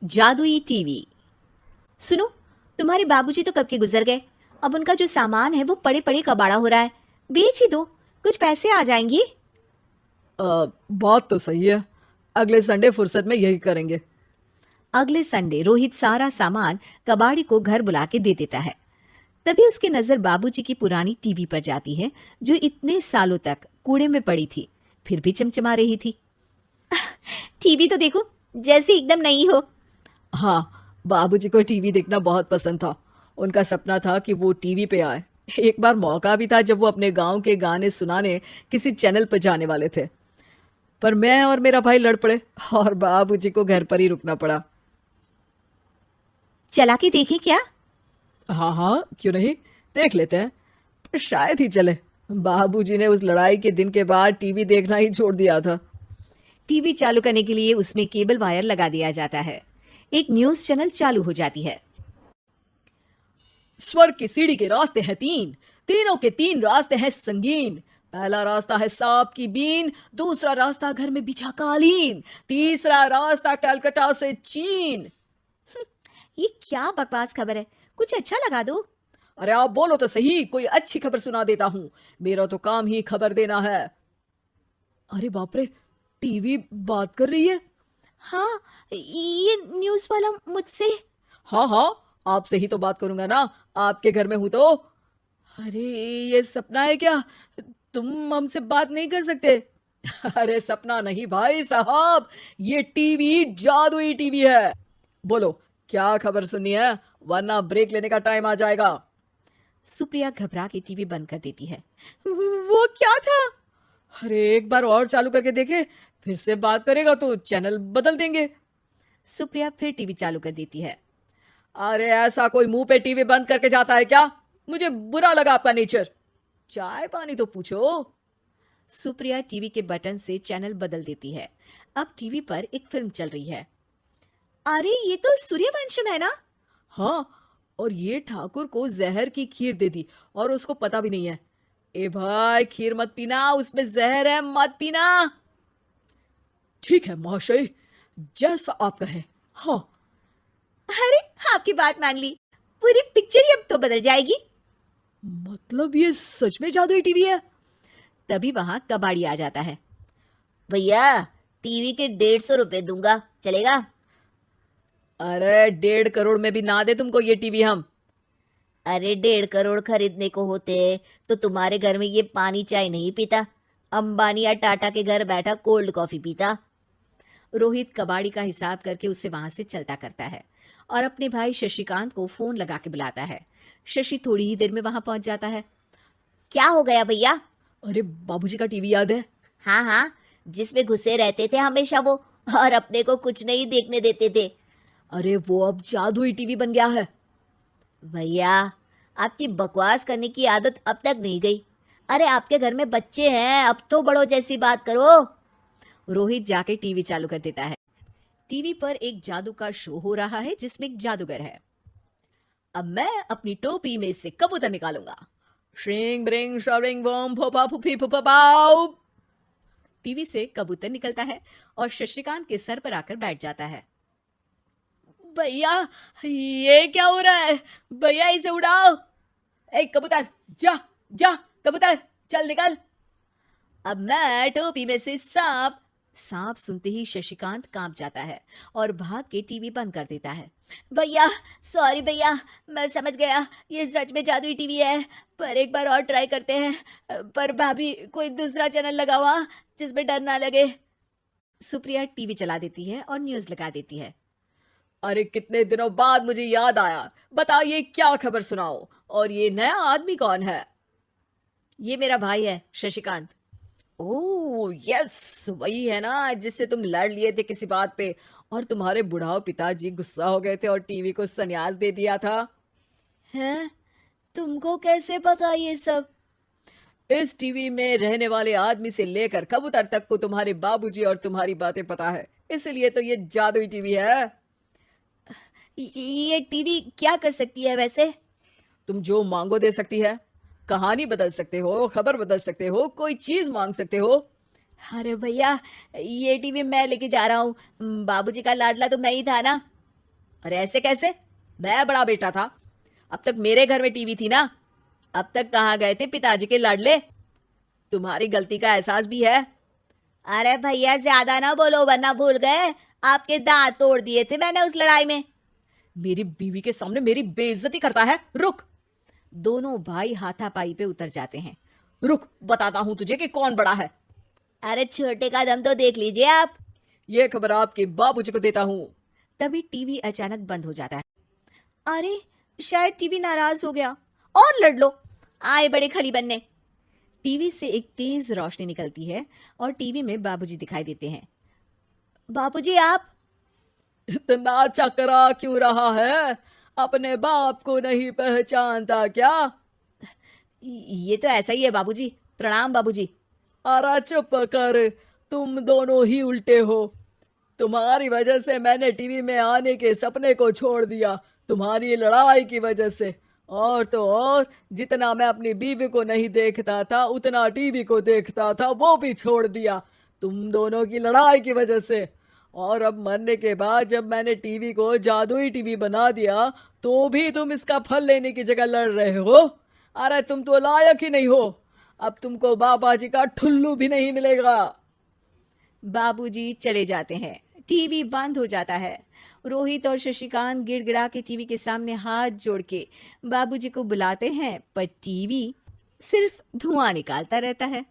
जादुई टीवी। सुनो, तुम्हारे बाबूजी तो कब के गुजर गए। अब उनका जो सामान है वो पड़े पड़े कबाड़ा हो रहा है। बेच ही दो, कुछ पैसे आ जाएंगी। बात तो सही है। अगले संडे फुर्सत में यही करेंगे। अगले संडे रोहित सारा सामान कबाड़ी को घर बुला के दे देता है। तभी उसकी नजर बाबूजी की पुरानी टीवी पर जाती है, जो इतने सालों तक कूड़े में पड़ी थी, फिर भी चमचमा रही थी। टीवी तो देखो, जैसे एकदम नई हो। हाँ, बाबूजी को टीवी देखना बहुत पसंद था। उनका सपना था कि वो टीवी पे आए। एक बार मौका भी था जब वो अपने गांव के गाने सुनाने किसी चैनल पर जाने वाले थे, पर मैं और मेरा भाई लड़ पड़े और बाबूजी को घर पर ही रुकना पड़ा। चला के देखें क्या? हाँ हाँ, क्यों नहीं, देख लेते हैं। पर शायद ही चले। बाबूजी ने उस लड़ाई के दिन के बाद टीवी देखना ही छोड़ दिया था। टीवी चालू करने के लिए उसमें केबल वायर लगा दिया जाता है। एक न्यूज चैनल चालू हो जाती है। स्वर्ग की सीढ़ी के रास्ते हैं तीन, तीनों के तीन रास्ते हैं संगीन। पहला रास्ता है सांप की बीन, दूसरा रास्ता घर में बिछा कालीन, तीसरा रास्ता कलकत्ता से चीन। ये क्या बकवास खबर है, कुछ अच्छा लगा दो। अरे आप बोलो तो सही, कोई अच्छी खबर सुना देता हूं। मेरा तो काम ही खबर देना है। अरे बाप रे, टीवी बात कर रही है। हाँ, ये न्यूज वाला मुझसे। हाँ हाँ, आपसे ही तो बात करूंगा ना, आपके घर में हूं तो। अरे ये सपना है क्या? तुम हमसे बात नहीं कर सकते? अरे सपना नहीं भाई साहब, ये टीवी जादुई टीवी है। बोलो क्या खबर सुननी है, वरना ब्रेक लेने का टाइम आ जाएगा। सुप्रिया घबरा के टीवी बंद कर देती है। वो क्या था? अरे एक बार और चालू करके देखे, फिर से बात करेगा तो चैनल बदल देंगे। सुप्रिया फिर टीवी चालू कर देती है। अरे ऐसा कोई मुंह पे टीवी बंद करके जाता है क्या? मुझे बुरा लगा आपका नेचर। चाय पानी तो पूछो। सुप्रिया टीवी के बटन से चैनल बदल देती है। अब टीवी पर एक फिल्म चल रही है। अरे ये तो सूर्यवंशम है ना? हाँ, और ये ठाकुर को जहर की खीर दे दी और उसको पता भी नहीं है। ए भाई, खीर मत पीना, उसमें जहर है, मत पीना। ठीक है महाशय, जैसा आप कहें। हाँ। अरे आपकी बात मान ली, पूरी पिक्चर ही अब तो बदल जाएगी। मतलब ये सच में जादुई टीवी है? तभी वहां कबाड़ी आ जाता है। भैया, टीवी के 150 रुपए दूंगा, चलेगा? अरे 1.5 करोड़ में भी ना दे तुमको ये टीवी हम। अरे 1.5 करोड़ खरीदने को होते तो तुम्हारे घर में ये पानी चाय नहीं पीता, अंबानी या टाटा के घर बैठा कोल्ड कॉफी पीता। रोहित कबाड़ी का हिसाब करके उसे वहां से चलता करता है और अपने भाई शशिकांत को फोन लगा के बुलाता है। शशि थोड़ी ही देर में वहां पहुंच जाता है। क्या हो गया भैया? अरे बाबूजी का टीवी याद है? हाँ हाँ, जिसमें घुसे रहते थे हमेशा वो, और अपने को कुछ नहीं देखने देते थे। अरे वो अब जादुई टीवी बन गया है। भैया, आपकी बकवास करने की आदत अब तक नहीं गई। अरे आपके घर में बच्चे हैं, अब तो बड़ों जैसी बात करो। रोहित जाके टीवी चालू कर देता है। टीवी पर एक जादू का शो हो रहा है जिसमें एक जादूगर है। अब मैं अपनी टोपी में से कबूतर निकालूंगा। श्रिंग ब्रिंग श्रिंग बम फोपा फुफी फुफा पाउ। टीवी से कबूतर निकलता है और शशिकांत के सर पर आकर बैठ जाता है। भैया, ये क्या हो रहा है? भैया इसे उड़ाओ। ए कबूतर, जा जा, कबूतर चल निकल। अब मैं टोपी में से सांप। सांप सुनते ही शशिकांत कांप जाता है और भाग के टीवी बंद कर देता है। भैया सॉरी भैया, मैं समझ गया ये सच में जादुई टीवी है, पर एक बार और ट्राई करते हैं। पर भाभी, कोई दूसरा चैनल लगाओ जिसमें डर ना लगे। सुप्रिया टीवी चला देती है और न्यूज लगा देती है। अरे कितने दिनों बाद मुझे याद आया, बताइए क्या खबर सुनाओ। और ये नया आदमी कौन है? ये मेरा भाई है शशिकांत। ओह यस, वही है ना जिससे तुम लड़ लिए थे किसी बात पे, और तुम्हारे बुढ़ाओ पिताजी गुस्सा हो गए थे और टीवी को संन्यास दे दिया था। हैं? तुमको कैसे पता ये सब? इस टीवी में रहने वाले आदमी से लेकर कबूतर तक को तुम्हारे बाबूजी और तुम्हारी बातें पता है, इसलिए तो ये जादुई टीवी है। ये टीवी क्या कर सकती है वैसे? तुम जो मांगो दे सकती है। कहानी बदल सकते हो, खबर बदल सकते हो, कोई चीज मांग सकते हो। अरे भैया, ये टीवी मैं लेके जा रहा हूँ, बाबूजी का लाडला तो मैं ही था ना। अरे ऐसे कैसे? मैं बड़ा बेटा था, अब तक मेरे घर में टीवी थी ना। अब तक कहाँ गए थे पिताजी के लाडले? तुम्हारी गलती का एहसास भी है। अरे भैया ज्यादा ना बोलो वरना भूल गए आपके दांत तोड़ दिए थे मैंने उस लड़ाई में। मेरी बीवी के सामने मेरी बेइज्जती करता है। रुक दोनों भाई हाथापाई पे उतर जाते हैं। रुक, बताता हूं तुझे कि कौन बड़ा है। अरे छोटे का दम तो देख लीजिए आप। ये खबर आपके बाबूजी को देता हूँ। तभी टीवी अचानक बंद हो जाता है। अरे शायद टीवी नाराज हो गया। और लड़ लो। आए बड़े खली बनने। टीवी से एक तेज रोशनी निकलती है और टीवी में बाबूजी दिखाई देते हैं। बापूजी आप। इतना चकरा क्यों रहा है? अपने बाप को नहीं पहचानता क्या? ये तो ऐसा ही है बाबूजी। प्रणाम बाबूजी। अरे चुप कर, तुम दोनों ही उल्टे हो। तुम्हारी वजह से मैंने टीवी में आने के सपने को छोड़ दिया, तुम्हारी लड़ाई की वजह से। और तो और, जितना मैं अपनी बीवी को नहीं देखता था उतना टीवी को देखता था, वो भी छोड़ दिया तुम दोनों की लड़ाई की वजह से। और अब मरने के बाद जब मैंने टीवी को जादुई टीवी बना दिया तो भी तुम इसका फल लेने की जगह लड़ रहे हो। अरे तुम तो लायक ही नहीं हो। अब तुमको बाबा जी का ठुल्लू भी नहीं मिलेगा। बाबूजी चले जाते हैं। टीवी बंद हो जाता है। रोहित और शशिकांत गिड़गिड़ा के टीवी के सामने हाथ जोड़ के बाबूजी को बुलाते हैं, पर टीवी सिर्फ धुआं निकालता रहता है।